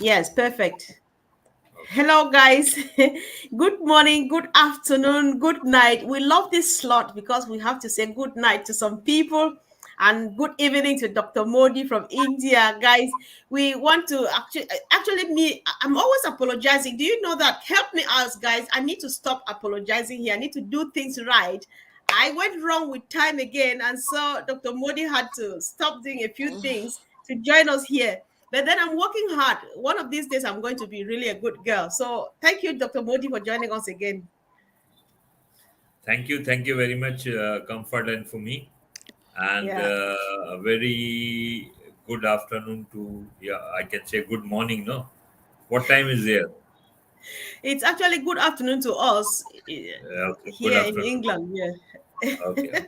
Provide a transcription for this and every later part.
Yes, perfect. Okay. Hello, guys. Good morning, good afternoon, good night. We love this slot because we have to say good night to some people and good evening to Dr. Modi from India. Guys, we want to I'm always apologizing. Do you know that? Help me out, guys. I need to stop apologizing here. I need to do things right. I went wrong with time again, and so Dr. Modi had to stop doing a few things to join us here. But then I'm working hard. One of these days, I'm going to be really a good girl. So thank you, Dr. Modi, for joining us again. Thank you very much, Comfort and for me, and Yeah, a very good afternoon to, yeah, I can say good morning. No, what time is there? it's actually good afternoon to us Okay, good here in afternoon. England. Okay, Yeah, okay.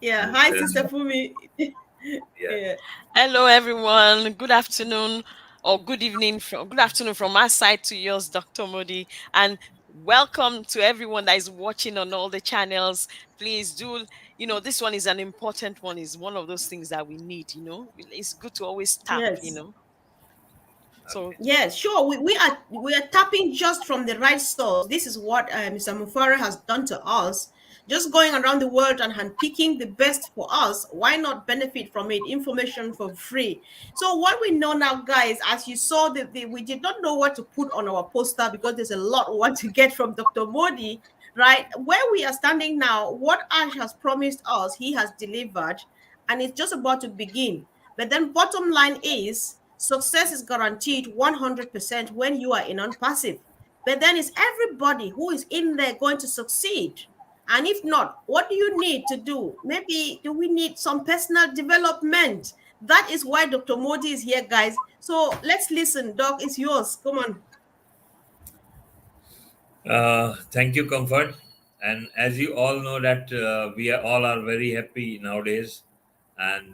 yeah. And Hi, Sister Fumi. yeah, Yeah. Hello, everyone. Good afternoon or good evening. Good afternoon from our side to yours, Dr. Modi. And welcome to everyone that is watching on all the channels. Please do, this one is an important one. Is one of those things that we need, It's good to always tap, Yes. So, okay. Yes, sure. We are tapping just from the right source. This is what Mr. Mufara has done to us. Just going around the world and handpicking the best for us. Why not benefit from it? Information for free. So what we know now, guys, as you saw, we did not know what to put on our poster because there's a lot we want to get from Dr. Modi, right? Where we are standing now, what Ash has promised us, he has delivered, and it's just about to begin. But then bottom line is success is guaranteed 100% when you are in non-passive. But then is everybody who is in there going to succeed? And if not, what do you need to do? Maybe do we need some personal development? That is why Dr. Modi is here, guys. So let's listen. Doc, it's yours. Come on. Thank you, Comfort. And as you all know that we are all are very happy nowadays and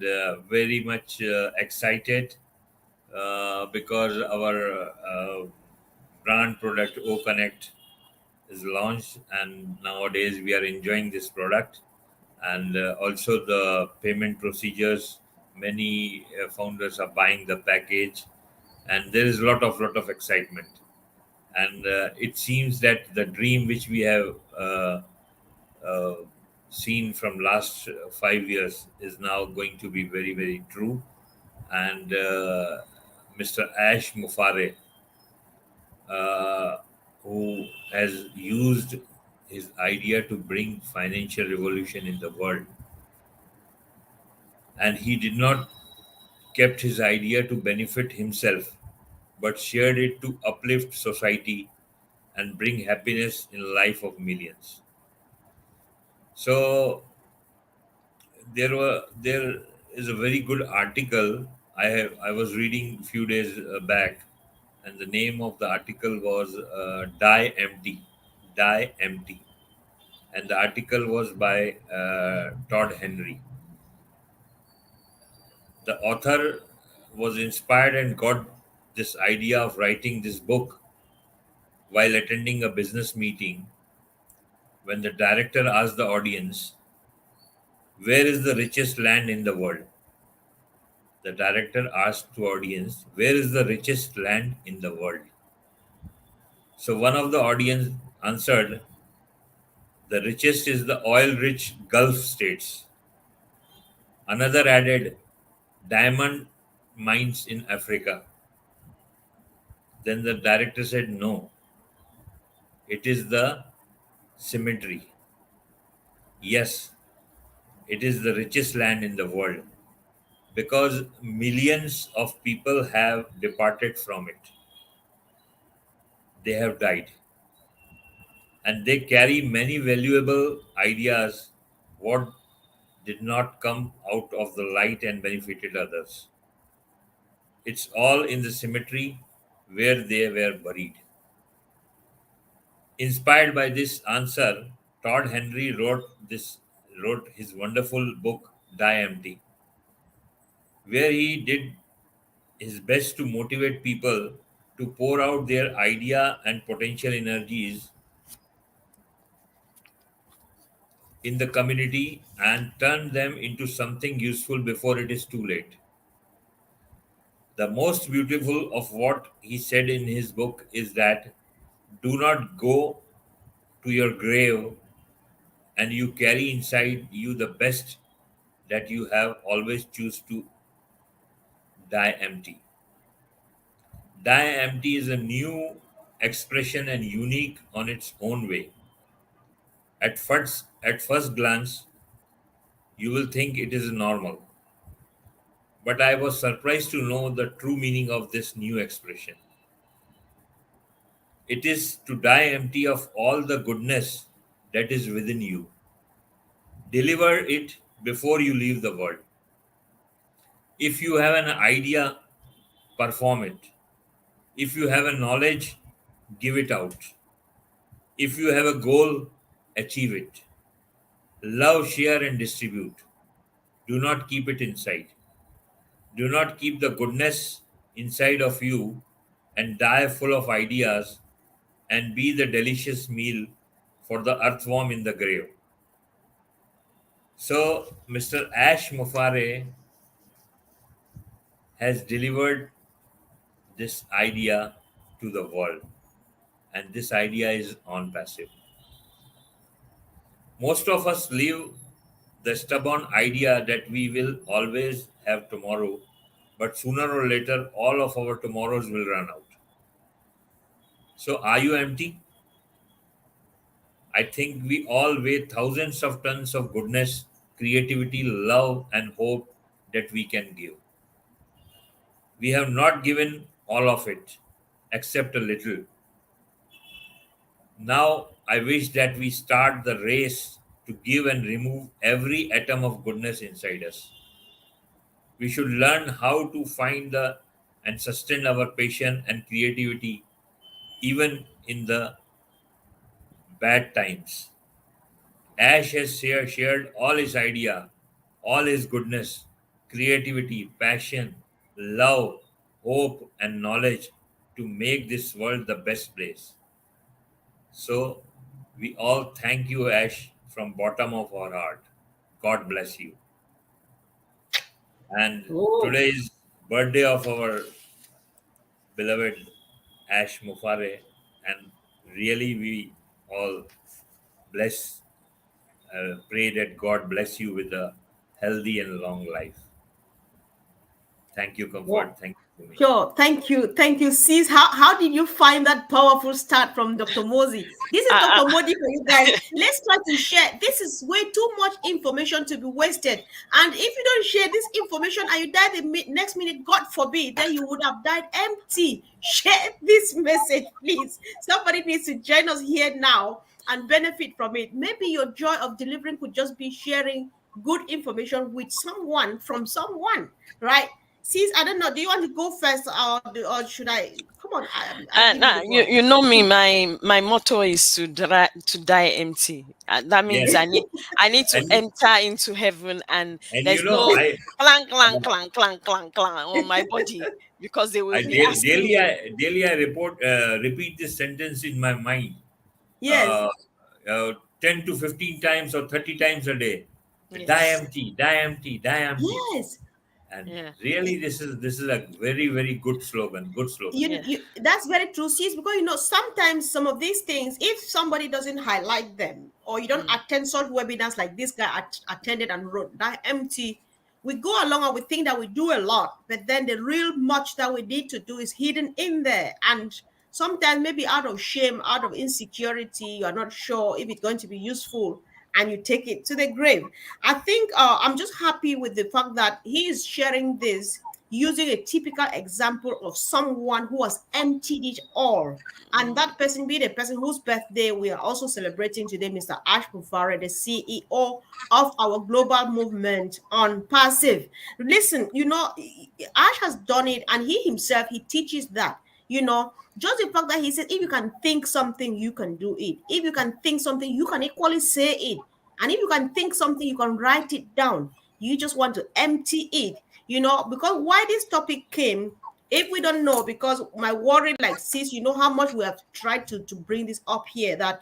very much excited because our brand product O Connect is launched, and nowadays we are enjoying this product, and also the payment procedures. Many founders are buying the package, and there is a lot of excitement. And it seems that the dream which we have uh, seen from last 5 years is now going to be very true. And Mr. Ash Mufare, uh, who has used his idea to bring financial revolution in the world, and he did not kept his idea to benefit himself but shared it to uplift society and bring happiness in life of millions. So there is a very good article I was reading a few days back, and the name of the article was Die Empty, and the article was by Todd Henry. The author was inspired and got this idea of writing this book while attending a business meeting when the director asked the audience, "Where is the richest land in the world?" The director asked the audience, "Where is the richest land in the world?" So one of the audience answered, "The richest is the oil rich Gulf states." Another added, "Diamond mines in Africa." Then the director said, "No, it is the cemetery." Yes, it is the richest land in the world because millions of people have departed from it. They have died, and they carry many valuable ideas what did not come out of the light and benefited others. It's all in the cemetery where they were buried. Inspired by this answer, Todd Henry wrote his wonderful book Die Empty, where he did his best to motivate people to pour out their idea and potential energies in the community and turn them into something useful before it is too late. The most beautiful of what he said in his book is that do not go to your grave and you carry inside you the best that you have, always choose to die empty. Die empty is a new expression and unique on its own way. At first glance, you will think it is normal, but I was surprised to know the true meaning of this new expression. It is to die empty of all the goodness that is within you. Deliver it before you leave the world. If you have an idea, perform it. If you have a knowledge, give it out. If you have a goal, achieve it. Love, share, and distribute. Do not keep it inside. Do not keep the goodness inside of you and die full of ideas and be the delicious meal for the earthworm in the grave. So, Mr. Ash Mufare has delivered this idea to the world, and this idea is on passive. Most of us live the stubborn idea that we will always have tomorrow, but sooner or later, all of our tomorrows will run out. So, are you empty? I think we all weigh thousands of tons of goodness, creativity, love, and hope that we can give. We have not given all of it, except a little. Now, I wish that we start the race to give and remove every atom of goodness inside us. We should learn how to find the and sustain our patience and creativity even in the bad times. Ash has shared all his idea, all his goodness, creativity, passion, love, hope, and knowledge to make this world the best place. So we all thank you, Ash, from bottom of our heart. God bless you. And Oh, today is birthday of our beloved Ash Mufare, and really we all bless, pray that God bless you with a healthy and long life. Thank you, wow. Comfort. Thank you to me. Sure. Thank you. Thank you, sis. How did you find that powerful start from Dr. Mozi? This is Uh, Dr. Modi for you guys. Let's try to share. This is way too much information to be wasted. And if you don't share this information and you die the next minute, God forbid, then you would have died empty. Share this message, please. Somebody needs to join us here now and benefit from it. Maybe your joy of delivering could just be sharing good information with someone from someone, right? Sis, I don't know. Do you want to go first, or should I? Come on, I give you nah, the you, word. you know me. My motto is to die empty. That means Yes, I need to and enter into heaven, and and there's no I clang clang clang clang clang clang on my body because they will I be asking me. daily I repeat this sentence in my mind, Yes, uh, 10 to 15 times or 30 times a day. Die Yes, empty, die empty, die empty. yes. And yeah, really, this is a very very good slogan. Good slogan. You, yeah, you that's very true, sis, because sometimes some of these things, if somebody doesn't highlight them or you don't mm, attend such webinars like this guy attended and wrote that empty, we go along and we think that we do a lot, but then the real much that we need to do is hidden in there. And sometimes maybe out of shame, out of insecurity, you are not sure if it's going to be useful, and you take it to the grave. I think I'm just happy with the fact that he is sharing this using a typical example of someone who has emptied it all. And mm, that person being a person whose birthday we are also celebrating today, Mr. Ash Mufare, the CEO of our global movement on passive. Listen, Ash has done it, and he himself, he teaches that. Just the fact that he said, if you can think something, you can do it. If you can think something, you can equally say it. And if you can think something, you can write it down. You just want to empty it, because why this topic came, if we don't know, because my worry, like, sis, you know how much we have tried to bring this up here, that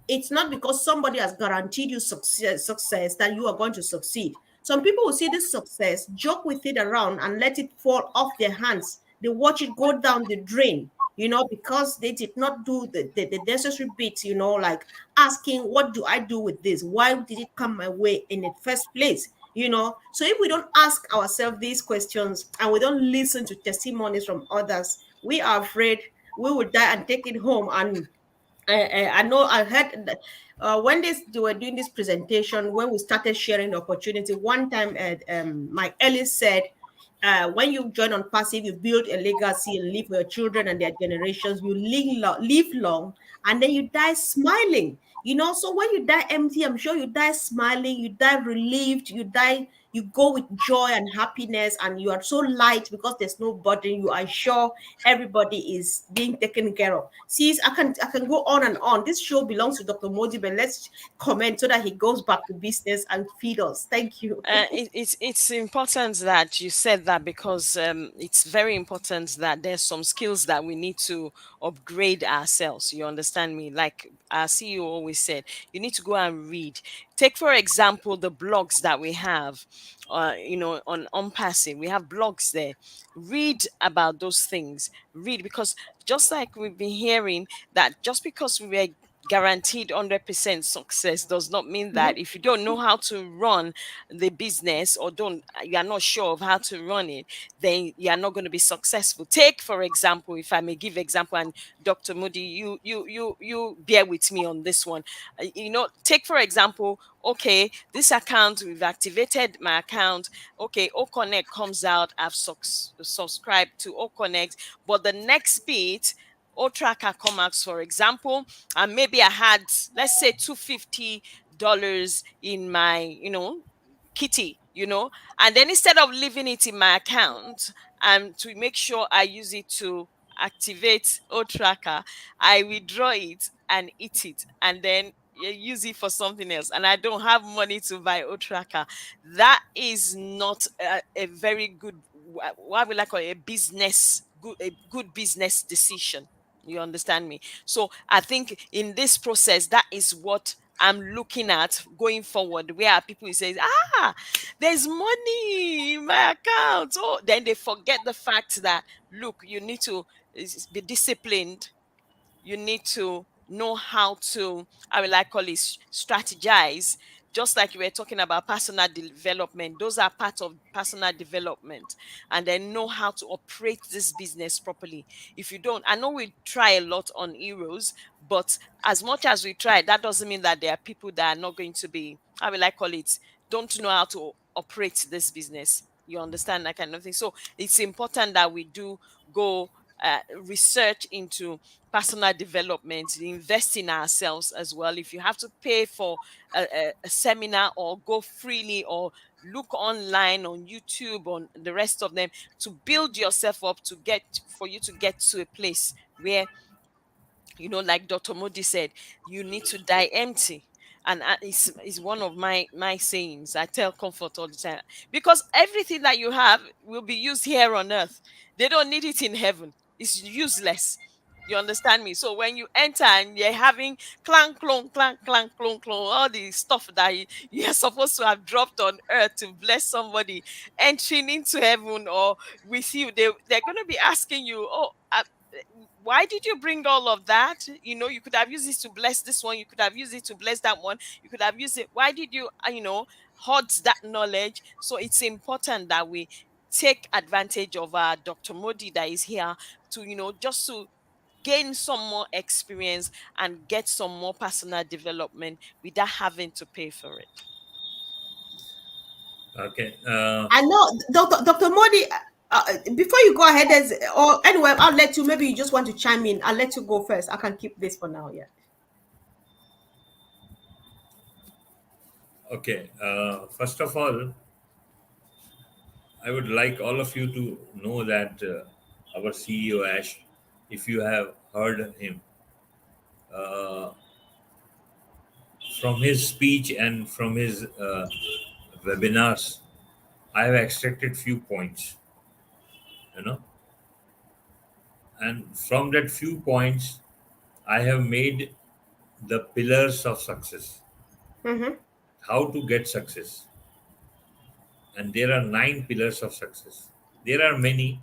it's not because somebody has guaranteed you success that you are going to succeed. Some people will see this success, joke with it around, and let it fall off their hands. they watch it go down the drain, because they did not do the necessary bits, like asking, what do I do with this? Why did it come my way in the first place? So if we don't ask ourselves these questions and we don't listen to testimonies from others, we are afraid we will die and take it home. And I know I heard that, when they were doing this presentation, when we started sharing the opportunity, one time Mike Ellis said, when you join on passive, you build a legacy and live for your children and their generations. You live long, and then you die smiling. So when you die empty, I'm sure you die smiling, you die relieved, you go with joy and happiness, and you are so light because there's no burden. You are sure everybody is being taken care of. See, I can go on and on. This show belongs to Dr. Modi, but let's comment so that he goes back to business and feed us. Thank you. It's important that you said that, because it's very important that there's some skills that we need to upgrade ourselves. You understand me? Like our CEO always said, you need to go and read. Take for example the blogs that we have, on Passive. We have blogs there. Read about those things. Read, because just like we've been hearing, that just because we were guaranteed 100% success does not mean Mhm. that if you don't know how to run the business, or don't you are not sure of how to run it, then you are not going to be successful. Take for example, if I may give example, and Dr. Moody, you bear with me on this one. Take for example, okay, this account, we've activated my account. Okay, OConnect comes out, I've subscribed to OConnect, but the next bit, O tracker come out, for example, and maybe I had, let's say, $250 in my, kitty, and then instead of leaving it in my account, and to make sure I use it to activate O tracker, I withdraw it and eat it, and then use it for something else, and I don't have money to buy O tracker. That is not a very good, what we like call a good business decision. You understand me? So I think in this process, that is what I'm looking at going forward, where people say, there's money in my account. Oh, then they forget the fact that, look, you need to be disciplined. You need to know how to, I would like call it, strategize. Just like you were talking about personal development, those are part of personal development. And then know how to operate this business properly. If you don't, I know we try a lot on Heroes, but as much as we try, that doesn't mean that there are people that are not going to be, I would like call it, don't know how to operate this business. You understand that kind of thing. So it's important that we do go research into personal development, invest in ourselves as well. If you have to pay for a seminar, or go freely, or look online on YouTube, on the rest of them, to build yourself up, for you to get to a place where, like Dr. Modi said, you need to die empty. And it's one of my sayings. I tell Comfort all the time, because everything that you have will be used here on earth. They don't need it in heaven. It's useless. You understand me? So when you enter and you're having clank, clunk, clank, clank, clunk, clunk, all the stuff that you're supposed to have dropped on earth to bless somebody entering into heaven or with you, they're going to be asking you, why did you bring all of that? You could have used it to bless this one. You could have used it to bless that one. You could have used it. Why did you, hoard that knowledge? So it's important that we take advantage of our Dr. Modi that is here to, just to gain some more experience and get some more personal development without having to pay for it. Okay. I know, Dr. Modi. Before you go ahead, or anyway, I'll let you. Maybe you just want to chime in. I'll let you go first. I can keep this for now. Yeah. Okay. First of all, I would like all of you to know that our CEO Ash, if you have heard him, uh, from his speech and from his webinars, I have extracted few points, you know, and from that few points, I have made the pillars of success, Mm-hmm. how to get success. And there are 9 pillars of success. There are many,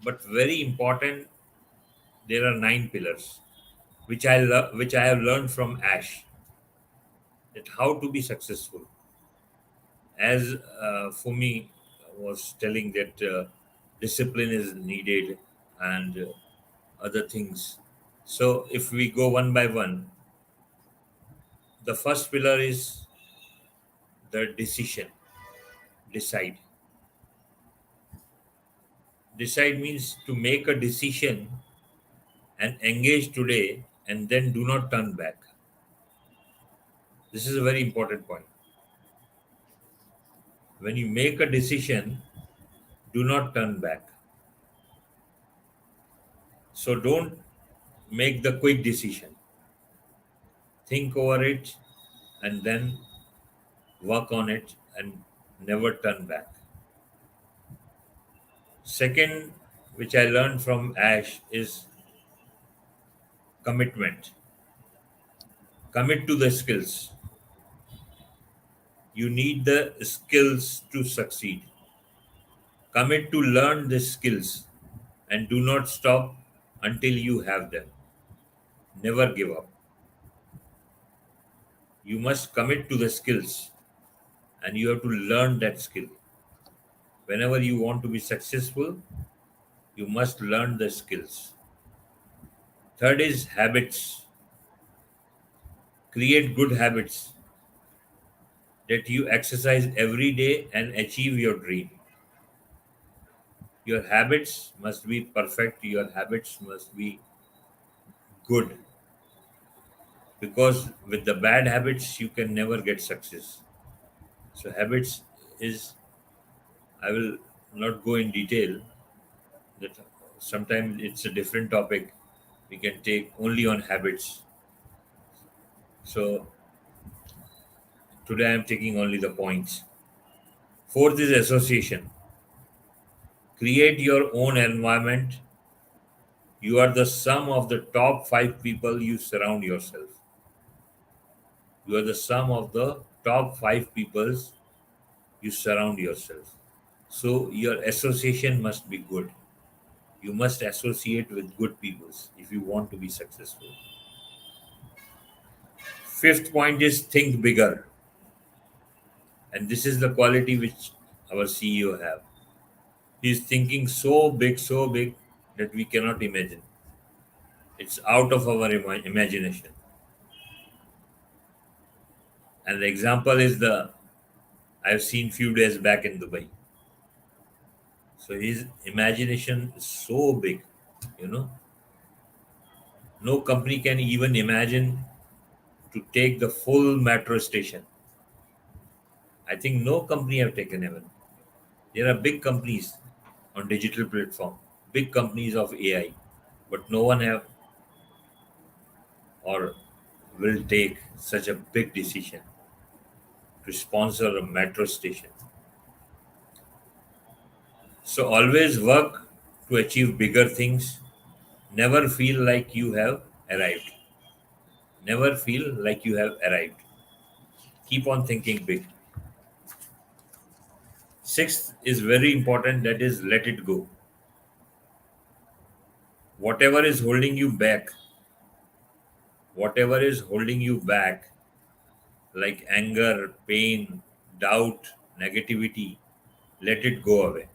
but very important. There are 9 pillars, which I have learned from Ash, that how to be successful. As for me, was telling that discipline is needed and other things. So if we go one by one, the first pillar is the decision. Decide. Decide means to make a decision and engage today and then do not turn back. This is a very important point. When you make a decision, do not turn back. So don't make the quick decision. Think over it and then work on it and never turn back. Second, which I learned from Ash, is commitment. Commit to the skills. You need the skills to succeed. Commit to learn the skills and do not stop until you have them. Never give up. You must commit to the skills and you have to learn that skill. Whenever you want to be successful, you must learn the skills. Third is habits. Create good habits that you exercise every day and achieve your dream. Your habits must be perfect, your habits must be good, because with the bad habits you can never get success. So habits is, I will not go in detail, that sometimes it's a different topic, we can take only on habits. So today I am taking only the points. Fourth is association. Create your own environment. You are the sum of the top 5 people you surround yourself. You are the sum of the top 5 peoples you surround yourself. So your association must be good. You must associate with good people if you want to be successful. Fifth point is think bigger. And this is the quality which our CEO have. He is thinking so big that we cannot imagine. It's out of our imagination. And the example is the I've seen few days back in Dubai. So his imagination is so big, you know. No company can even imagine to take the full metro station. I think no company have taken even. There are big companies on digital platform, big companies of AI, but no one have or will take such a big decision to sponsor a metro station. So always work to achieve bigger things. Never feel like you have arrived. Never feel like you have arrived. Keep on thinking big. Sixth is very important, that is let it go. Whatever is holding you back, whatever is holding you back, like anger, pain, doubt, negativity, let it go away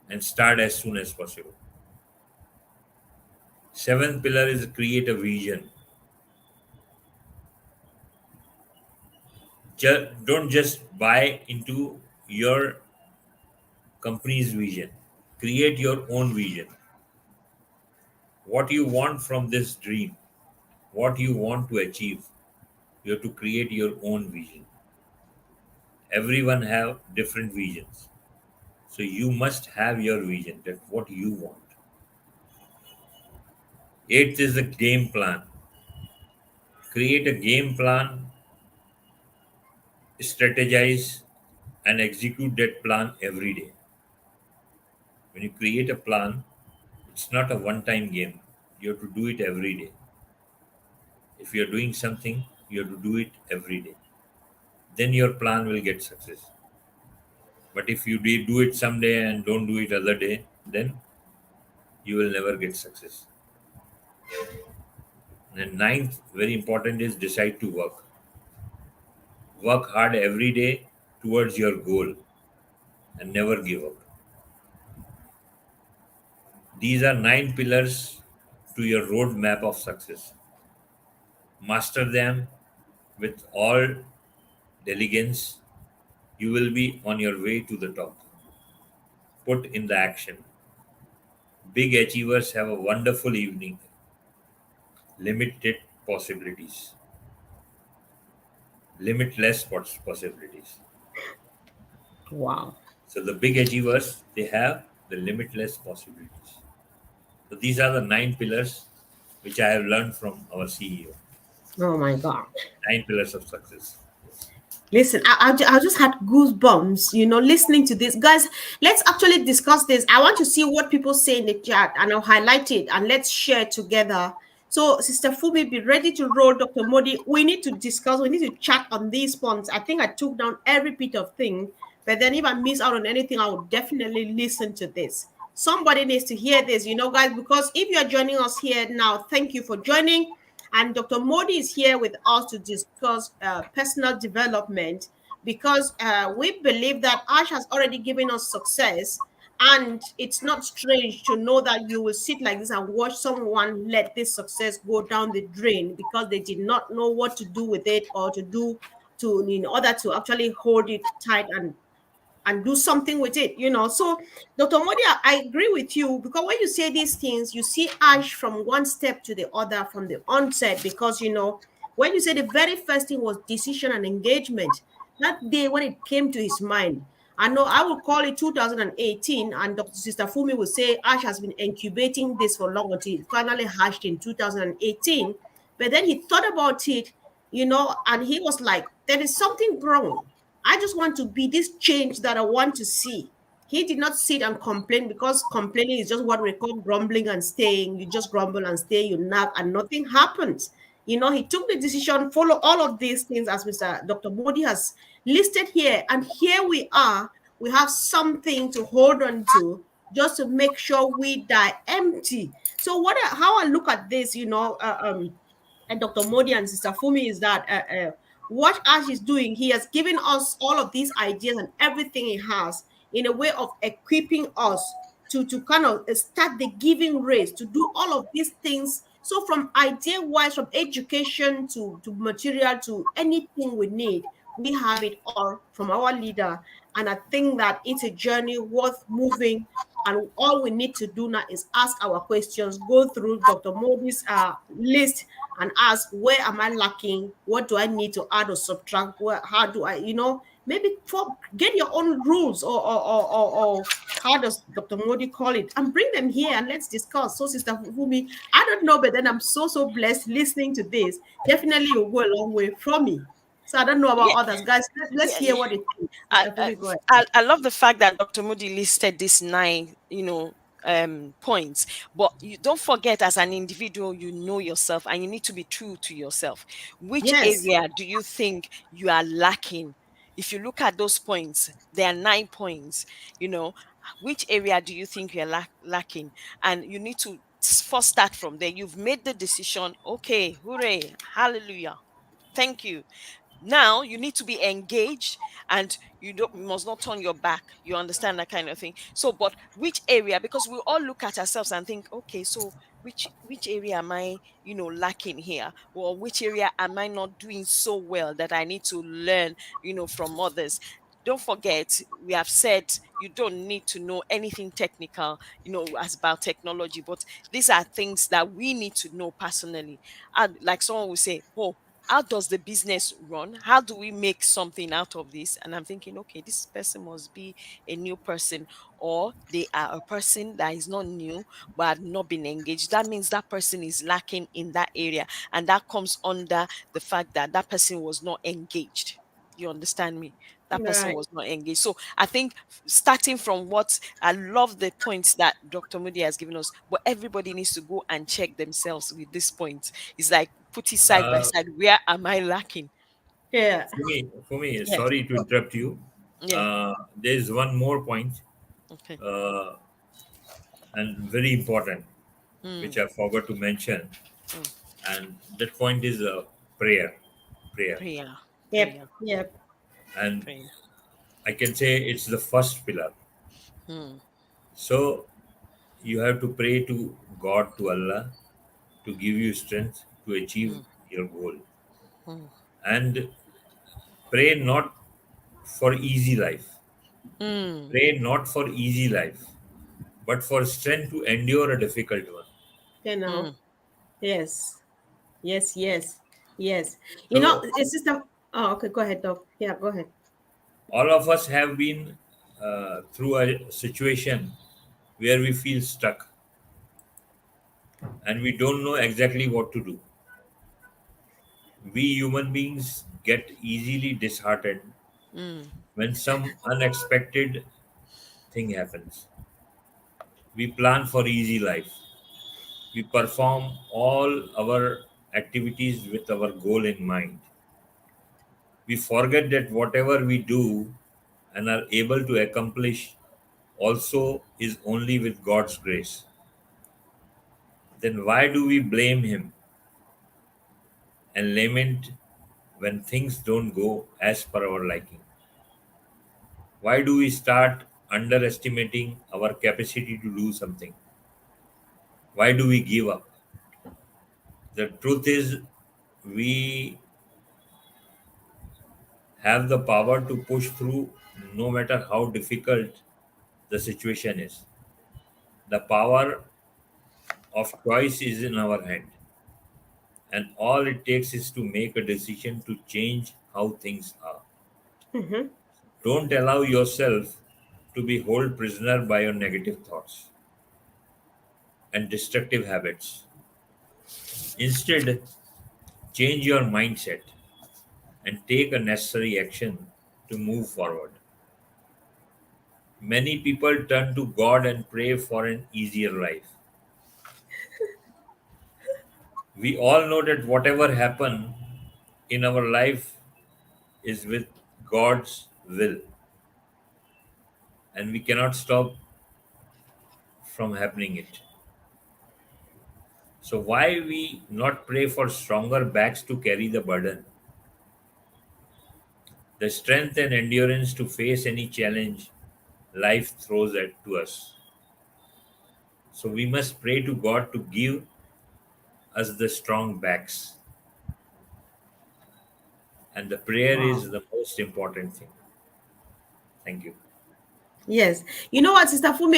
and start as soon as possible. Seventh pillar is create a vision. Don't just buy into your company's vision. Create your own vision. What you want from this dream, what you want to achieve, you have to create your own vision. Everyone have different visions. So you must have your vision, that what you want. Eighth is the game plan. Create a game plan, strategize, and execute that plan every day. When you create a plan, it's not a one time game. You have to do it every day. If you're doing something, you have to do it every day. Then your plan will get success. But if you do it someday and don't do it other day, then you will never get success. And ninth, very important, is decide to work. Work hard every day towards your goal and never give up. These are 9 pillars to your roadmap of success. Master them with all diligence. You will be on your way to the top. Put in the action. Big achievers have a wonderful evening. Limited possibilities. Limitless possibilities. Wow. So the big achievers, they have the limitless possibilities. So these are the 9 pillars which I have learned from our CEO. Oh my God. 9 pillars of success. Listen, I just had goosebumps, listening to this. Guys, let's actually discuss this. I want to see what people say in the chat, and I'll highlight it and let's share together. So, Sister Fumi, be ready to roll. Dr. Modi, we need to discuss, we need to chat on these points. I think I took down every bit of thing, but then if I miss out on anything, I would definitely listen to this. Somebody needs to hear this, guys, because if you're joining us here now, thank you for joining. And Dr. Modi is here with us to discuss personal development because we believe that Ash has already given us success. And it's not strange to know that you will sit like this and watch someone let this success go down the drain because they did not know what to do with it or to do to in order to actually hold it tight and do something with it, So, Dr. Modi, I agree with you because when you say these things, you see Ash from one step to the other from the onset because, when you say the very first thing was decision and engagement, that day when it came to his mind, I know I will call it 2018, and Dr. Sister Fumi will say Ash has been incubating this for long until it finally hatched in 2018. But then he thought about it, and he was like, there is something wrong. I just want to be this change that I want to see. He did not sit and complain because complaining is just what we call grumbling and staying. You just grumble and stay, you nag, and nothing happens. He took the decision, follow all of these things as Mr. Dr. Modi has listed here. And here we are. We have something to hold on to just to make sure we die empty. So how I look at this, and Dr. Modi and Sister Fumi is that what Ash is doing, he has given us all of these ideas and everything he has in a way of equipping us to kind of start the giving race, to do all of these things. So from idea wise, from education to material to anything we need, we have it all from our leader. And I think that it's a journey worth moving. And all we need to do now is ask our questions, go through Dr. Modi's list and ask, where am I lacking? What do I need to add or subtract? How do I, maybe get your own rules or how does Dr. Modi call it, and bring them here and let's discuss. So, Sister Fumi, I don't know, but then I'm so blessed listening to this. Definitely, you'll go a long way from me. So I don't know about Yeah, others, guys. Let's yeah, hear what it is. I, Sister I, Fumi, go ahead. I love the fact that Dr. Moody listed these nine, points. But you don't forget, as an individual, you know yourself and you need to be true to yourself. Which Yes. area do you think you are lacking? If you look at those points, there are 9 points. You know, which area do you think you're lacking? And you need to first start from there. You've made the decision. Okay, hooray, hallelujah. Thank you. Now you need to be engaged, and you must not turn your back. You understand that kind of thing. So, but which area? Because we all look at ourselves and think, okay, so which area am I, lacking here? Or which area am I not doing so well that I need to learn, from others? Don't forget, we have said you don't need to know anything technical, as about technology, but these are things that we need to know personally. And like someone will say, oh, how does the business run? How do we make something out of this? And I'm thinking, okay, this person must be a new person, or they are a person that is not new but had not been engaged. That means that person is lacking in that area, and that comes under the fact that that person was not engaged. You understand me? That person Right. was not engaged. So I think starting from what I love the points that Dr. Moody has given us, but everybody needs to go and check themselves with this point. It's like put it side by Uh, side. Where am I lacking? Yeah. for me, Yes. sorry to interrupt you. Yeah. There is one more point. Okay. Uh, and very important, Mm. which I forgot to mention. Mm. And that point is prayer. Prayer. Prayer. Yep. Prayer. Yep. And Prayer. I can say it's the first pillar. Mm. So you have to pray to God, to Allah, to give you strength to achieve Mm. your goal. Mm. And pray not for easy life. Mm. Pray not for easy life, but for strength to endure a difficult one. You know. Mm. Yes. Yes. Yes. Yes. You know, So sister. Oh, okay. Go ahead, Doc. Yeah. Go ahead. all of us have been through a situation where we feel stuck and we don't know exactly what to do. We human beings get easily disheartened Mm. when some unexpected thing happens. We plan for easy life. We perform all our activities with our goal in mind. We forget that whatever we do and are able to accomplish also is only with God's grace. Then why do we blame Him and lament when things don't go as per our liking? Why do we start underestimating our capacity to do something? Why do we give up? The truth is, we have the power to push through no matter how difficult the situation is. The power of choice is in our hand, and all it takes is to make a decision to change how things are. Mm-hmm. Don't allow yourself to be held prisoner by your negative thoughts and destructive habits. Instead, change your mindset and take a necessary action to move forward. Many people turn to God and pray for an easier life. We all know that whatever happen in our life is with God's will, and we cannot stop from happening it. So why we not pray for stronger backs to carry the burden, the strength and endurance to face any challenge life throws at to us? So we must pray to God to give us the strong backs, and the prayer Wow. is the most important thing. Thank you. Yes. You know what, Sister Fume,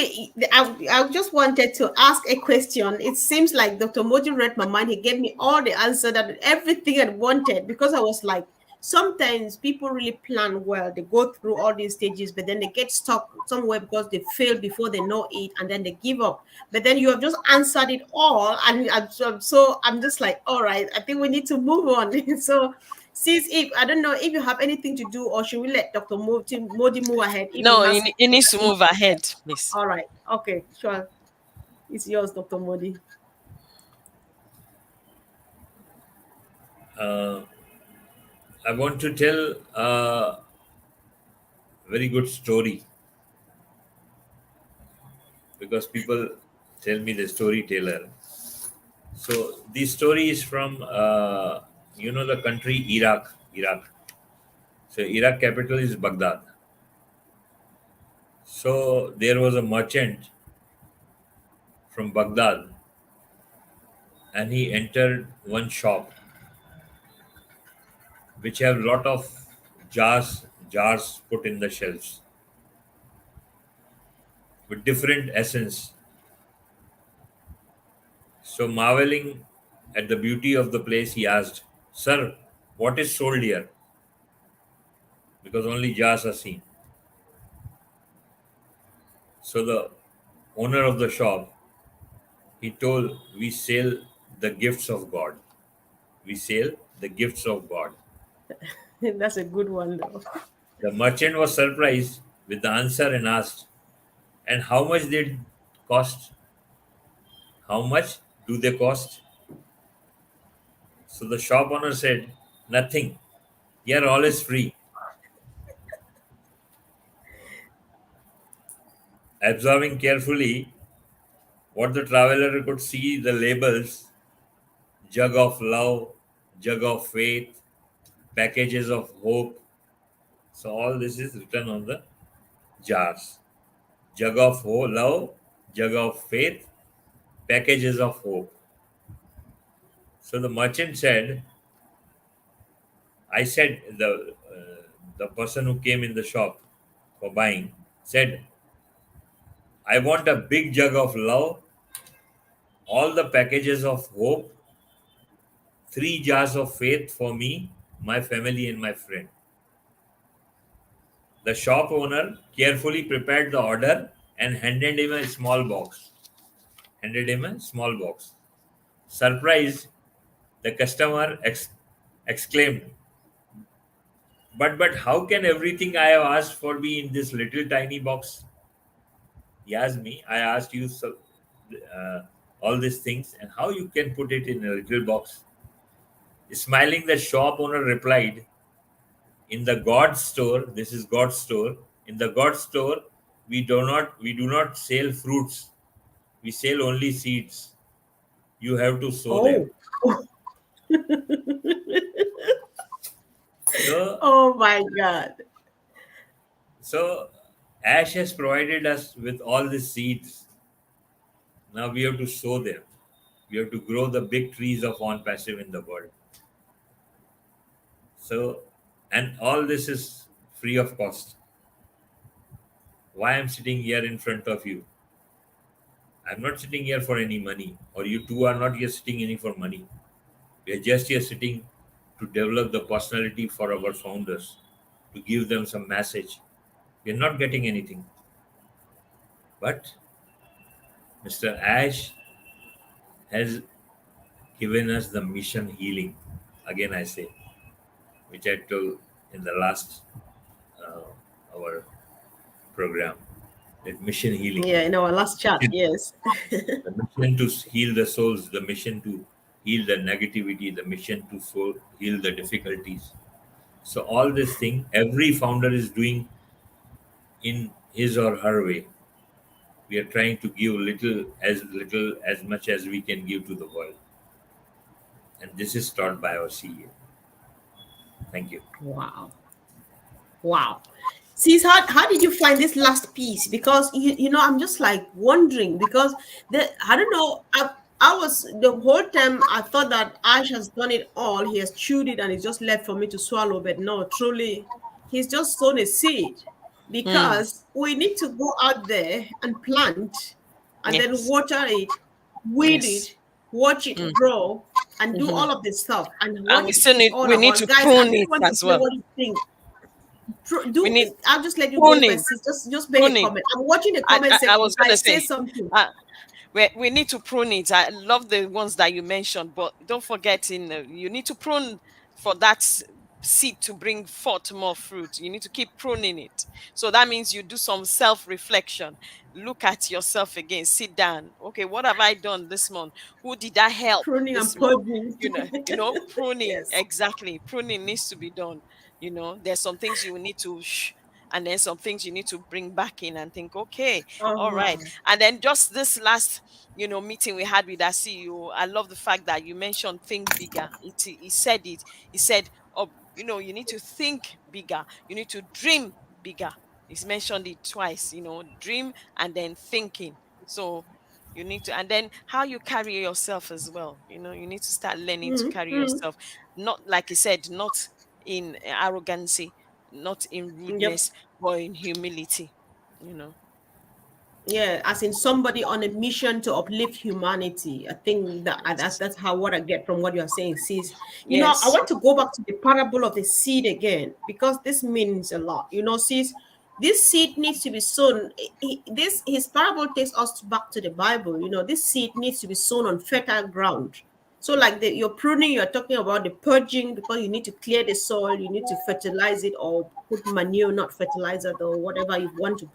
I just wanted to ask a question. It seems like Dr. Moji read my mind. He gave me all the answer that everything I wanted because I was like, sometimes people really plan well. They go through all these stages, but then they get stuck somewhere because they fail before they know it and then they give up. But then you have just answered it all. And I'm just like, all right, I think we need to move on. So, sis, if I don't know if you have anything to do, or should we let Dr. Modi move ahead if he No, has? it needs to move ahead, please. All right. Okay. Sure. It's yours, Dr. Modi. Uh, I want to tell a very good story because people tell me the storyteller. So this story is from the country Iraq. Iraq. So Iraq capital is Baghdad. So there was a merchant from Baghdad, and he entered one shop which have lot of jars put in the shelves with different essence. So marveling at the beauty of the place, he asked, "Sir, what is sold here?" Because only jars are seen. So the owner of the shop, he told, "We sell the gifts of God. We sell the gifts of God." That's a good one, though. The merchant was surprised with the answer and asked, "And how much they cost? How much do they cost?" So the shop owner said, "Nothing. Here all is free." Observing carefully, What the traveler could see the labels: jug of love, jug of faith, packages of hope. So all this is written on the jars. Jug of love, jug of faith, packages of hope. So the merchant said, I said, the person who came in the shop for buying said, I want a big jug of love, all the packages of hope, 3 jars of faith for me, my family, and my friend. The shop owner carefully prepared the order and handed him a small box. Surprised, the customer exclaimed, but how can everything I have asked for be in this little tiny box? He asked me, I asked you uh, all these things, and how you can put it in a little box? Smiling, the shop owner replied, in the God store, this is God's store, in the God store, we do not sell fruits. We sell only seeds. You have to sow them. Oh. So, Oh my God. so Ash has provided us with all the seeds. Now we have to sow them. We have to grow the big trees of on passive in the world. So, and all this is free of cost. Why I'm sitting here in front of you? I'm not sitting here for any money, or you two are not here sitting any for money. We are just here sitting to develop the personality for our founders, to give them some message. We are not getting anything. But Mr. Ash has given us the mission healing. Again, I say, which I told in the last our program, that mission healing. Yeah, in our last chat, yes. The mission to heal the souls, the mission to heal the negativity, the mission to heal the difficulties. So all this thing, every founder is doing in his or her way. We are trying to give little as much as we can give to the world. And this is taught by our CEO. Thank you. Wow. Wow. Sis, how did you find this last piece? Because I'm just like wondering, because I don't know. I was the whole time I thought that Ash has done it all. He has chewed it and it's just left for me to swallow. But no, truly, he's just sown a seed, because we need to go out there and plant and then Yes. water it, weed Yes. it, watch it grow, and do all of this stuff. And what we it's still need all we need about. to Guys, I prune really it want to as know well. what you think. We need I'll just let you go pruning. first. Just make a Pruning. comment. I'm watching the I, comment I, I section, was gonna guys. Say say, something. we need to prune it. I love the ones that you mentioned, but don't forget, you need to prune for that seed to bring forth more fruit. You need to keep pruning it. So that means you do some self-reflection. Look at yourself again. Sit down. Okay, what have I done this month? Who did I help Pruning and this month? purging. Pruning. Yes. Exactly. Pruning needs to be done. There's some things you will need to and then some things you need to bring back in and think, okay, all right. And then just this last, meeting we had with our CEO, I love the fact that you mentioned think bigger. He said it. He said, oh, you need to think bigger. You need to dream bigger. He's mentioned it twice, dream and then thinking. So you need to, and then how you carry yourself as well. You need to start learning to carry Mm-hmm. yourself. Not, like you said, not in arrogancy, not in Yep. rudeness, but in humility. You know. Yeah, as in somebody on a mission to uplift humanity. I think Yes. that's how what I get from what you are saying, sis. I Yes. want to go back to the parable of the seed again, because this means a lot. Sis, this seed needs to be sown. His parable takes us back to the Bible. This seed needs to be sown on fertile ground. So, like your pruning, you're talking about the purging, because you need to clear the soil, you need to fertilize it, or put manure, not fertilizer, or whatever you want to,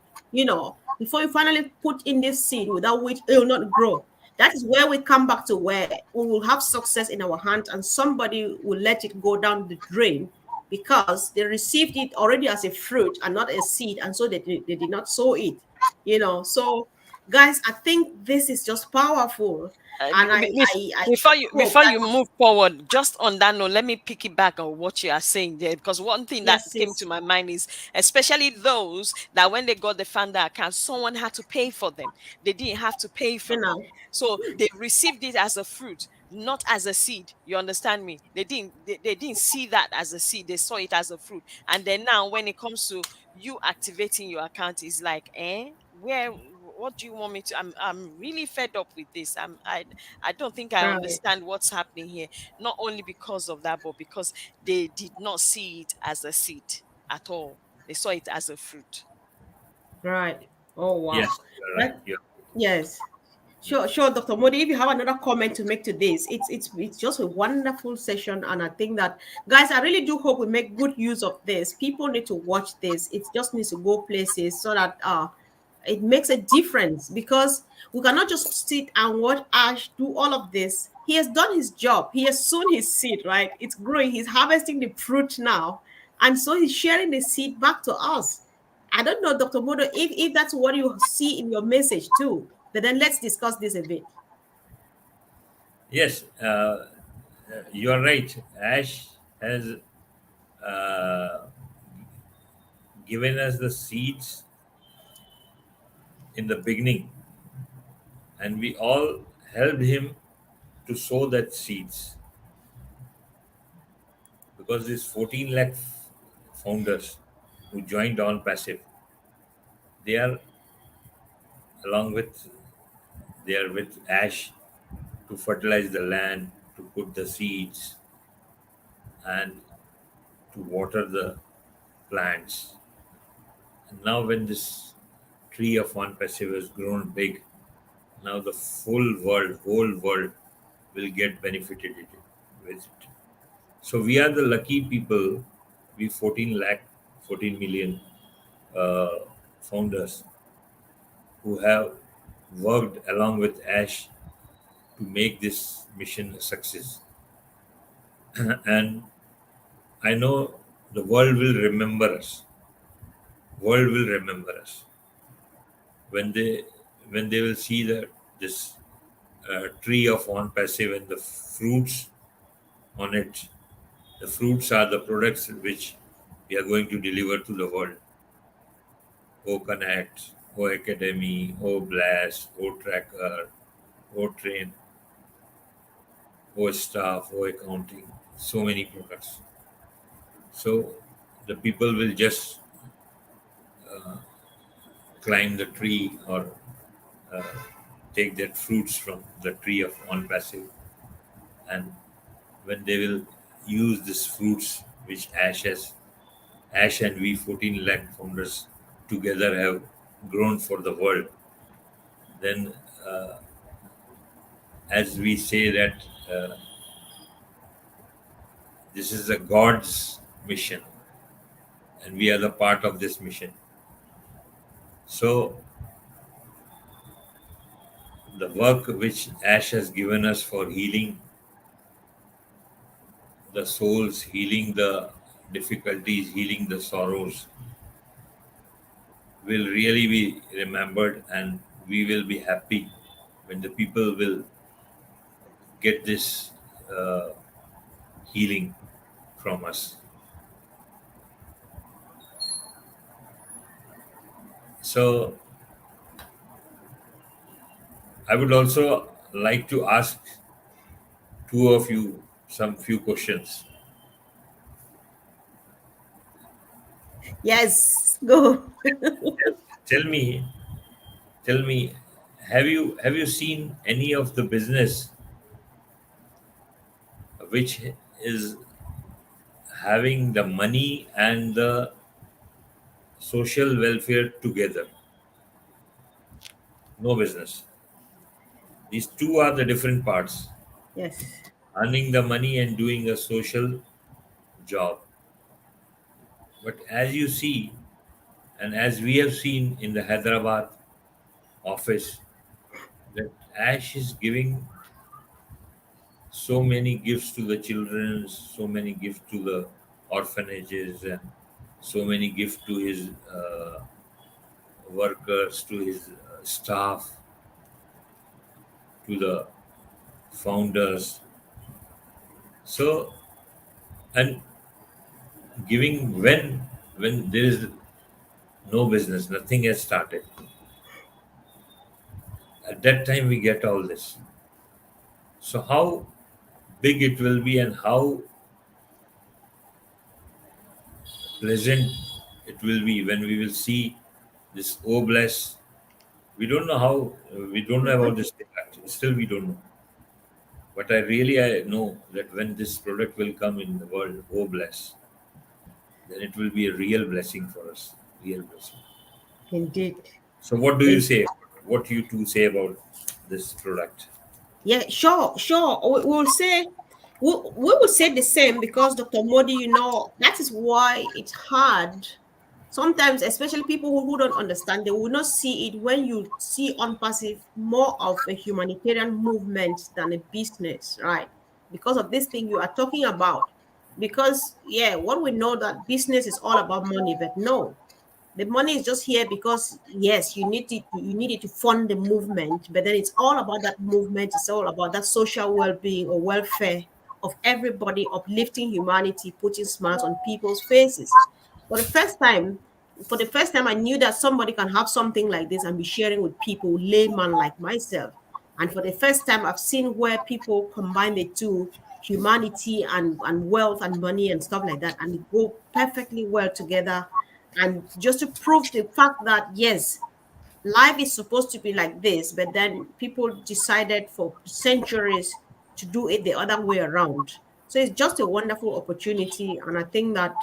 before you finally put in this seed, without which it will not grow. That is where we come back to, where we will have success in our hands, and somebody will let it go down the drain because they received it already as a fruit and not a seed, and so they did not sow it. So Guys, I think this is just powerful, Uh, and be- bef- I before you hope before that you move forward, just on that note, let me piggyback on what you are saying there, because one thing that yes, came to yes, my mind is, especially those that when they got the founder account, someone had to pay for them. They didn't have to pay you for it, know, so they received it as a fruit, not as a seed. You understand me? They didn't see that as a seed. They saw it as a fruit, and then now when it comes to you activating your account, is like, where, what do you want me to? I'm really fed up with this. I don't think I right, understand what's happening here. Not only because of that, but because they did not see it as a seed at all. They saw it as a fruit. right. Oh wow. Yes, you're right. Well, Yeah. yes. Sure, Yes. sure, Dr. Modi. If you have another comment to make to this, it's just a wonderful session, and I think that, guys, I really do hope we make good use of this. People need to watch this. It just needs to go places so that it makes a difference, because we cannot just sit and watch Ash do all of this. He has done his job. He has sown his seed, right? It's growing. He's harvesting the fruit now, and so he's sharing the seed back to us. I don't know, Dr. Modo, if that's what you see in your message too, then let's discuss this a bit. Yes, you are right. Ash has uh, given us the seeds in the beginning, and we all helped him to sow that seeds, because these 14 lakh founders who joined on passive, they are along with they are with Ash to fertilize the land, to put the seeds, and to water the plants. And now, when this tree of one passive has grown big, now the whole world, will get benefited with it. So we are the lucky people. We 14 lakh, 14 million uh, founders who have worked along with Ash to make this mission a success. And I know the world will remember us. World will remember us when they will see that this tree of one passive and the fruits on it. The fruits are the products which we are going to deliver to the world. O Connect, O Academy, O Blast, O Tracker, O Train, O Staff, O Accounting. So many products. So the people will just climb the tree, or uh, take their fruits from the tree of one passive, and when they will use these fruits which Ash and we 14 lakh founders together have grown for the world, then as we say that uh, this is a God's mission, and we are the part of this mission. So the work which Ash has given us for healing the souls, healing the difficulties, healing the sorrows, will really be remembered, and we will be happy when the people will get this uh, healing from us. So I would also like to ask two of you some few questions. Yes, go. Tell me, tell me, have you seen any of the business which is having the money and the social welfare together? No business. These two are the different parts: Yes, earning the money and doing a social job. But as you see, and as we have seen in the Hyderabad office, that Ash is giving so many gifts to the children, so many gifts to the orphanages, and so many gifts to his workers, to his staff, to the founders. So, and giving when there is no business, nothing has started. At that time, we get all this. So, how big it will be and how pleasant it will be when we will see this obless. We don't know how, we don't know about Mhm. this product. Still, we don't know. But I know that when this product will come in the world, obless, then it will be a real blessing for us. Real blessing. Indeed. So, what do you In- say? What you two say about this product? Yeah, sure, sure. We'll say we will say the same because Dr. Modi, that is why it's hard. Sometimes, especially people who don't understand, they will not see it when you see on passive more of a humanitarian movement than a business, right? Because of this thing you are talking about. Because yeah, what we know that business is all about money, but no, the money is just here because yes, you need it to fund the movement, but then it's all about that movement. It's all about that social well-being or welfare of everybody, uplifting humanity, putting smiles on people's faces. For the first time, for the first time, I knew that somebody can have something like this and be sharing with people, layman like myself. And for the first time, I've seen where people combine the two, humanity and wealth and money and stuff like that, and it go perfectly well together. And just to prove the fact that yes, life is supposed to be like this, but then people decided for centuries to do it the other way around. So it's just a wonderful opportunity. And I think that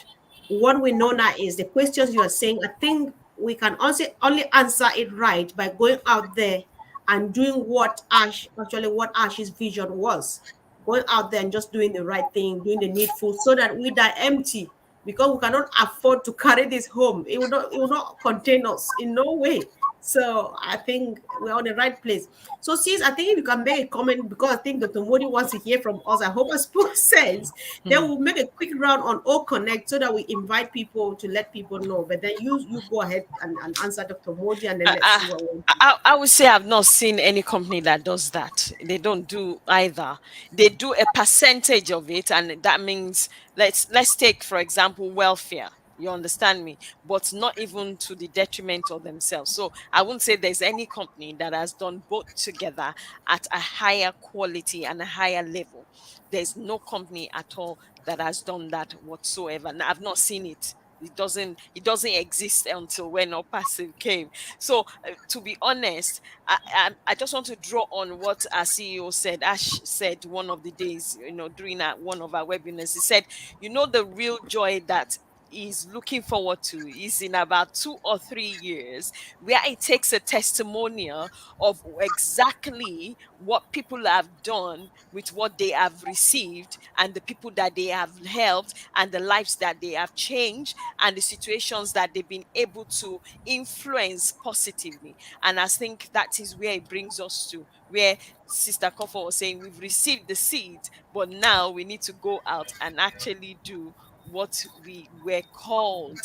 what we know now is the questions you are saying, I think we can also only answer it right by going out there and doing what Ash's vision was. Going out there and just doing the right thing, doing the needful so that we die empty, because we cannot afford to carry this home. It will not contain us in no way. So I think we're on the right place. So sis, I think if you can make a comment, because I think Dr. Modi wants to hear from us. I hope I spoke sense. Then Hmm. we'll make a quick round on all connect so that we invite people to let people know. But then you go ahead and answer Dr. Modi, and then I, let's see I, what we I would say I've not seen any company that does that. They don't do either. They do a percentage of it, and that means let's take for example welfare. You understand me, but not even to the detriment of themselves. So I wouldn't say there's any company that has done both together at a higher quality and a higher level. There's no company at all that has done that whatsoever. And I've not seen it. It doesn't exist until when All Passive came. So to be honest, I just want to draw on what our CEO said. Ash said one of the days, during one of our webinars, he said, the real joy that is looking forward to is in about 2 or 3 years, where it takes a testimonial of exactly what people have done with what they have received, and the people that they have helped, and the lives that they have changed, and the situations that they've been able to influence positively. And I think that is where it brings us to where Sister Kofo was saying we've received the seed, but now we need to go out and actually do what we were called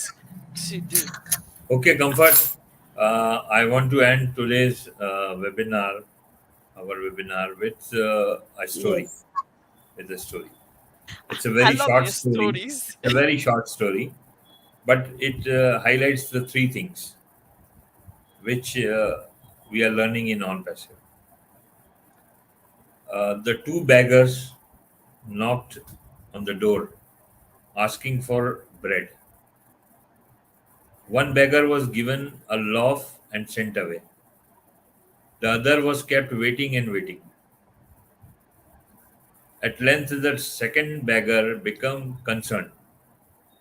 to do. Okay, Comfort. I want to end today's our webinar with a story. yes. With a story. It's a I very love short your story. stories. It's a very short story, but it highlights the three things which we are learning in on passive. The two beggars knocked on the door asking for bread. One beggar was given a loaf and sent away. The other was kept waiting and waiting. At length, the second beggar became concerned.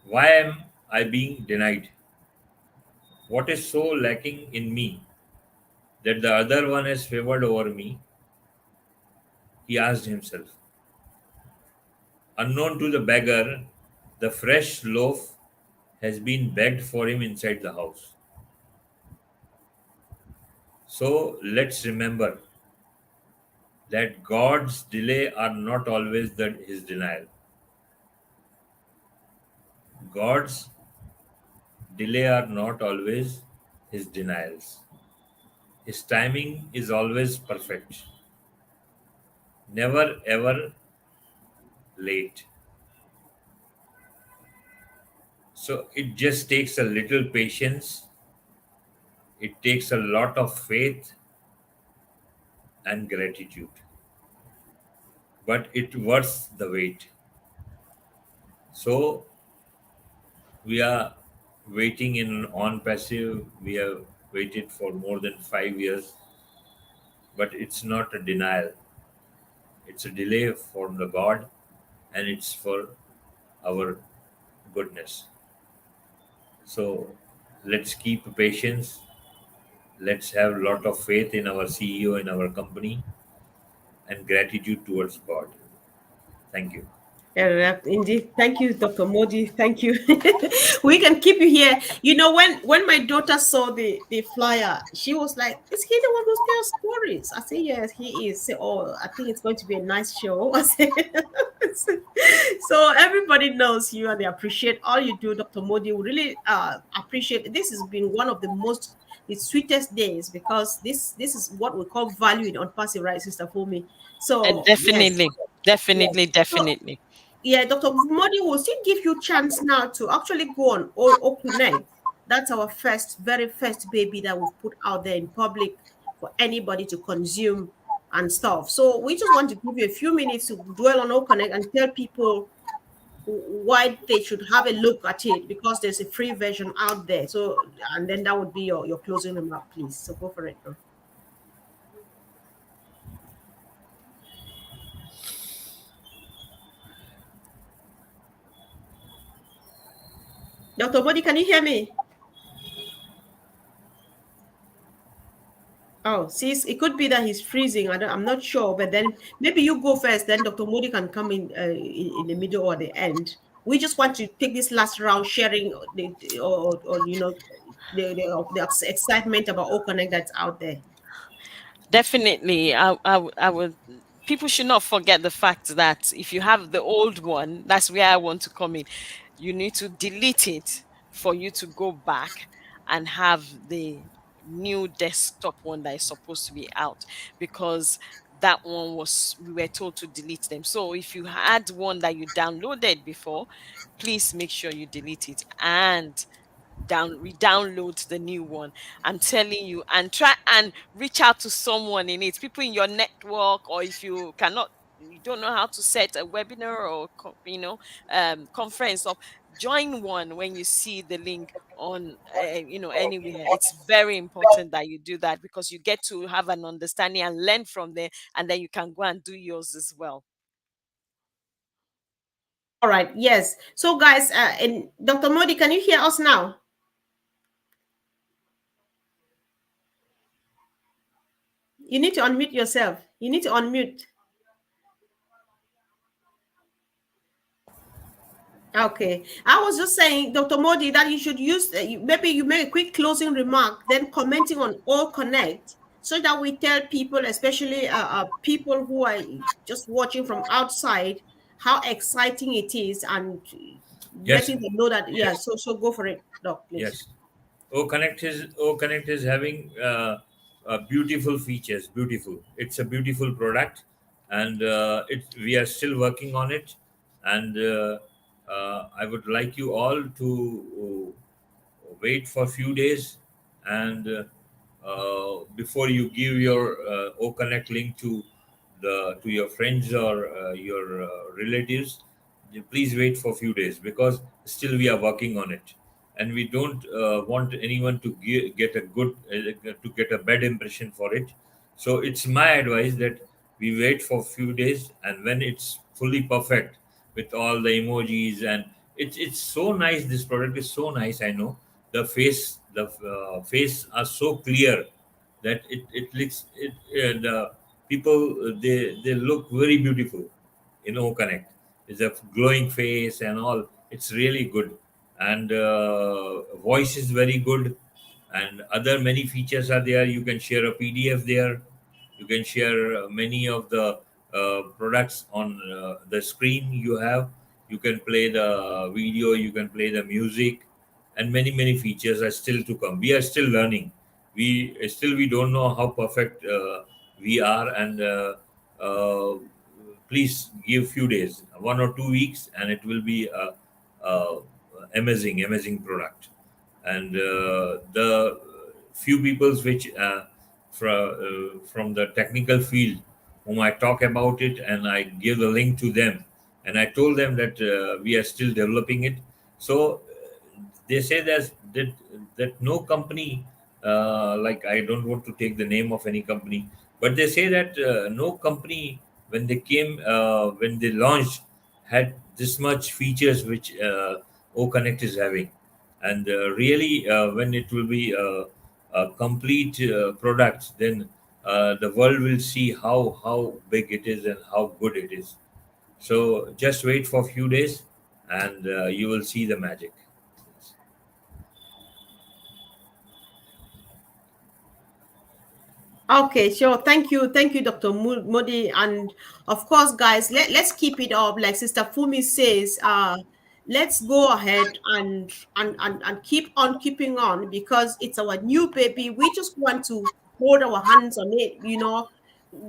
Why am I being denied? What is so lacking in me that the other one has favored over me? He asked himself. Unknown to the beggar, the fresh loaf has been begged for him inside the house. So let's remember that God's delay are not always his denial. God's delay are not always his denials. His timing is always perfect, never ever late. So it just takes a little patience, it takes a lot of faith and gratitude, but it worth the wait. So we are waiting in on passive. We have waited for more than 5 years, but it's not a denial. It's a delay from the God, and it's for our goodness. So let's keep patience. Let's have a lot of faith in our CEO and our company, and gratitude towards God. Thank you. Yeah, indeed. Thank you, Dr. Modi. Thank you. We can keep you here. You know, when my daughter saw the flyer, she was like, "Is he the one who tells stories?" I said, "Yes, he is." Say, "Oh, I think it's going to be a nice show." I said, so everybody knows you and they appreciate all you do, Dr. Modi. We really appreciate it. This has been one of the sweetest days because this is what we call value on passive, right, Sister Fumi? So yes, Definitely, yes. definitely, So definitely. yeah, Dr. Modi will still give you chance now to actually go on Connect. That's our very first baby that we've put out there in public for anybody to consume and stuff. So we just want to give you a few minutes to dwell on Connect and tell people why they should have a look at it because there's a free version out there. So and then that would be your closing remark, please. So go for it, bro. Dr. Modi, can you hear me? Oh, see, it could be that he's freezing. I'm not sure, but then maybe you go first. Then Dr. Modi can come in the middle or the end. We just want to take this last round, sharing or the excitement about All Connect that's out there. Definitely, I would. People should not forget the fact that if you have the old one, that's where I want to come in. You need to delete it for you to go back and have the new desktop one that is supposed to be out, because that one was, we were told to delete them. So if you had one that you downloaded before, please make sure you delete it and re-download the new one. I'm telling you, and try and reach out to someone in it, people in your network, or if you don't know how to set a webinar or conference up, join one when you see the link on anywhere. It's very important that you do that because you get to have an understanding and learn from there, and then you can go and do yours as well. All right. Yes. So, guys, and Dr. Modi, can you hear us now? You need to unmute yourself. You need to unmute. Okay. I was just saying, Dr. Modi, that you should use, maybe you make a quick closing remark, then commenting on All Connect, so that we tell people, especially people who are just watching from outside, how exciting it is and Yes, letting them know that, yeah, yes, so go for it, Doc, please. yes. O Connect is having beautiful features. Beautiful. It's a beautiful product, and we are still working on it. And I would like you all to wait for a few days, and before you give your O-Connect link to your friends or your relatives, please wait for a few days because still we are working on it, and we don't want anyone to get a to get a bad impression for it. So it's my advice that we wait for a few days, and when it's fully perfect with all the emojis, and it's so nice. This product is so nice. I know the face are so clear that it looks the people, they look very beautiful in O Connect. It's a glowing face and all. It's really good, and voice is very good, and other many features are there. You can share a PDF there. You can share many of the products on the screen you have. You can play the video. You can play the music, and many features are still to come. We are still learning, We don't know how perfect we are, and uh, please give few days, 1 or 2 weeks, and it will be a amazing product. And the few peoples which from the technical field whom I talk about it, and I give the link to them, and I told them that we are still developing it. So they say that no company, like, I don't want to take the name of any company, but they say that no company, when they launched, had this much features which O Connect is having. And really, when it will be a complete product, then the world will see how big it is and how good it is. So just wait for a few days, and you will see the magic. Okay, sure. Thank you, Dr. Modi. And of course, guys, let's keep it up. Like Sister Fumi says, let's go ahead and keep on keeping on, because it's our new baby. We just want to hold our hands on it,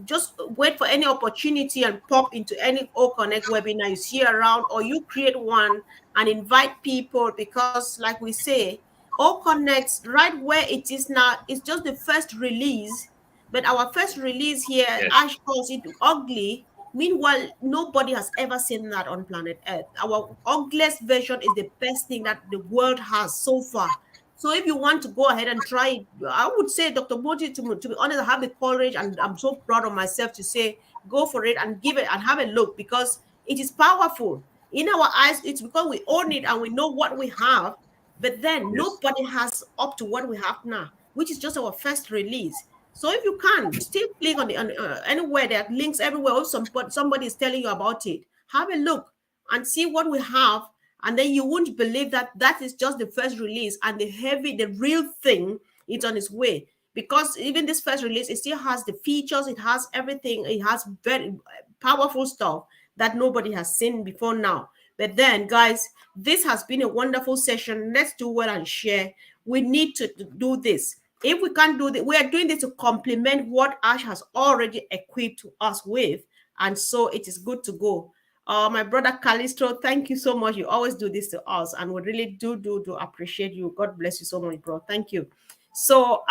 just wait for any opportunity and pop into any O Connect webinar you see around, or you create one and invite people, because like we say, O Connect, right where it is now, is just the first release. But our first release here, Yes. Ash calls it ugly. Meanwhile, nobody has ever seen that on planet Earth. Our ugliest version is the best thing that the world has so far. So if you want to go ahead and try it, I would say, Dr. Modi, to be honest, I have the courage, and I'm so proud of myself to say, go for it and give it and have a look, because it is powerful. In our eyes, it's because we own it and we know what we have. But then Yes. nobody has up to what we have now, which is just our first release. So if you can still click on the anywhere, there are links everywhere. If somebody is telling you about it, have a look and see what we have, and then you won't believe that that is just the first release, and the real thing is on its way. Because even this first release, it still has the features, it has everything, it has very powerful stuff that nobody has seen before now. But then, guys, this has been a wonderful session. Let's do well and share. We need to do this. If we can't do that, we are doing this to complement what Ash has already equipped us with. And so it is good to go. My brother Callisto, thank you so much. You always do this to us, and we really do appreciate you. God bless you so much, bro. Thank you. So,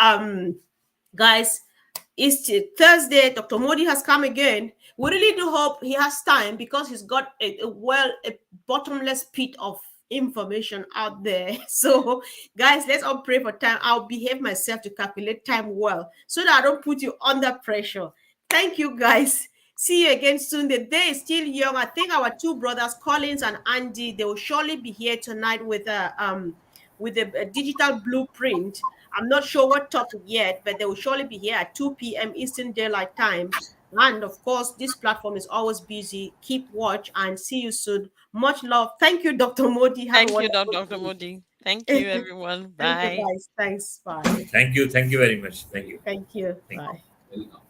guys, it's Thursday. Dr. Modi has come again. We really do hope he has time, because he's got a bottomless pit of information out there. So, guys, let's all pray for time. I'll behave myself to calculate time well, so that I don't put you under pressure. Thank you, guys. See you again soon. The day is still young. I think our two brothers, Collins and Andy, they will surely be here tonight with a digital blueprint. I'm not sure what topic yet, but they will surely be here at 2 p.m. Eastern Daylight Time. And of course, this platform is always busy. Keep watch and see you soon. Much love. Thank you, Dr. Modi. Have a Thank you, wonderful Dr. Modi. Thank day. you, everyone. Thank you, Bye. guys. Thanks. Bye. Thank you very much. Thank you. Thank you. Thank you. Bye. Welcome.